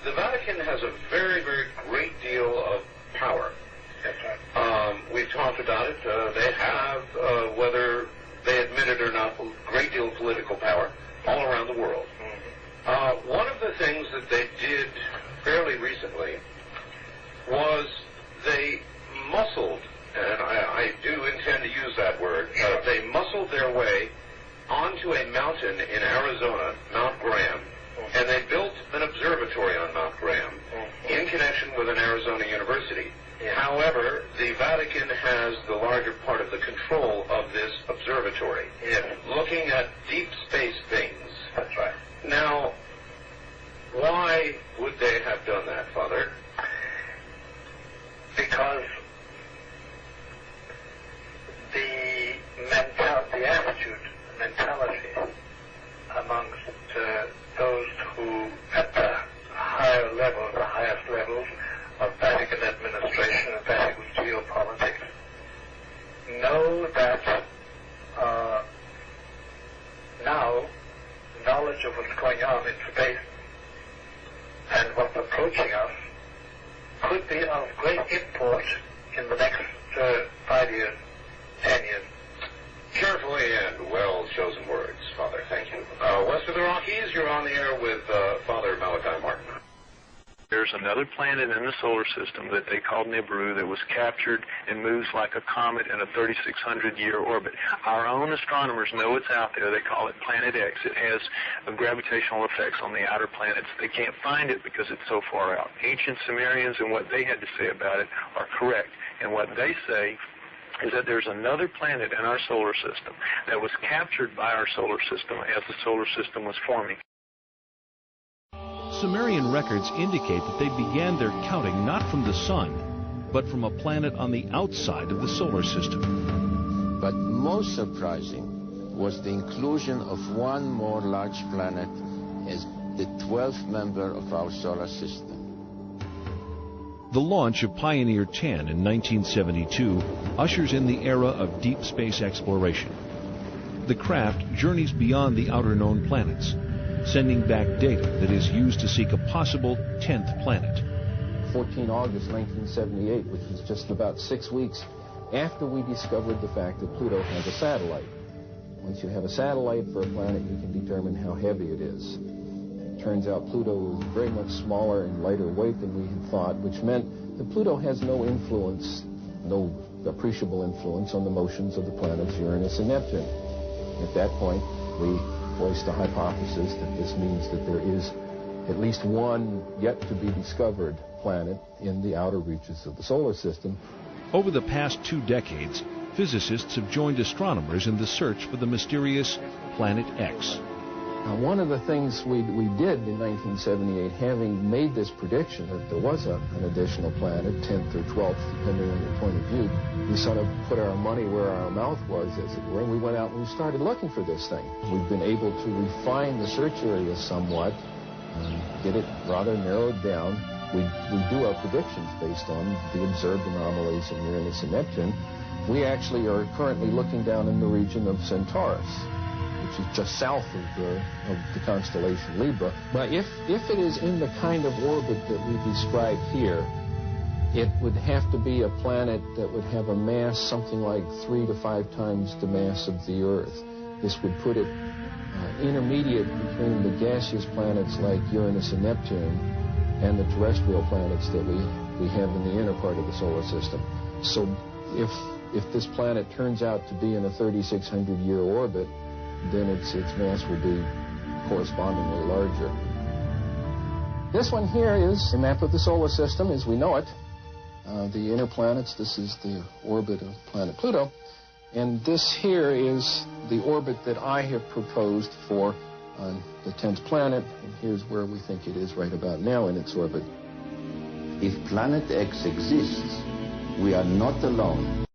the Vatican has a very, very great deal of power. That's right. We've talked about it. They have, whether they admit it or not, a great deal of political power all around the world. One of the things that they did fairly recently was they muscled, and I do intend to use that word, they muscled their way onto a mountain in Arizona, Mount Graham, and they built an observatory on Mount Graham in connection with an Arizona university. However, the Vatican has the larger part of the control of this observatory, looking at deep space things. That's right. Now, why would they have done that, Father? Because the mentality amongst those who, at the higher levels, the highest levels of Vatican administration and Vatican geopolitics, know that now knowledge of what's going on in space and what's approaching us could be of great import in the next 5 years, 10 years. Carefully and well-chosen words, Father. Thank you. West of the Rockies, you're on the air with Father Malachi Martin. There's another planet in the solar system that they call Nibiru that was captured and moves like a comet in a 3,600-year orbit. Our own astronomers know it's out there. They call it Planet X. It has gravitational effects on the outer planets. They can't find it because it's so far out. Ancient Sumerians and what they had to say about it are correct. And what they say is that there's another planet in our solar system that was captured by our solar system as the solar system was forming. Sumerian records indicate that they began their counting not from the sun, but from a planet on the outside of the solar system. But most surprising was the inclusion of one more large planet as the 12th member of our solar system. The launch of Pioneer 10 in 1972 ushers in the era of deep space exploration. The craft journeys beyond the outer known planets, sending back data that is used to seek a possible 10th planet. 14 August 1978, which was just about 6 weeks after we discovered the fact that Pluto has a satellite. Once you have a satellite for a planet, you can determine how heavy it is. It turns out Pluto was very much smaller and lighter weight than we had thought, which meant that Pluto has no influence, no appreciable influence on the motions of the planets Uranus and Neptune. At that point, we voiced the hypothesis that this means that there is at least one yet to be discovered planet in the outer reaches of the solar system. Over the past 2 decades, physicists have joined astronomers in the search for the mysterious Planet X. One of the things we did in 1978, having made this prediction that there was an additional planet, 10th or 12th, depending on your point of view, we sort of put our money where our mouth was, as it were, and we went out and we started looking for this thing. We've been able to refine the search area somewhat, get it rather narrowed down. We do our predictions based on the observed anomalies in Uranus and Neptune. We actually are currently looking down in the region of Centaurus, which is just south of the constellation Libra. But if it is in the kind of orbit that we describe here, it would have to be a planet that would have a mass something like 3 to 5 times the mass of the Earth. This would put it intermediate between the gaseous planets like Uranus and Neptune and the terrestrial planets that we have in the inner part of the solar system. So if this planet turns out to be in a 3,600-year orbit, then its mass will be correspondingly larger. This one here is a map of the solar system as we know it. The inner planets, this is the orbit of planet Pluto. And this here is the orbit that I have proposed for the 10th planet. And here's where we think it is right about now in its orbit. If Planet X exists, we are not alone.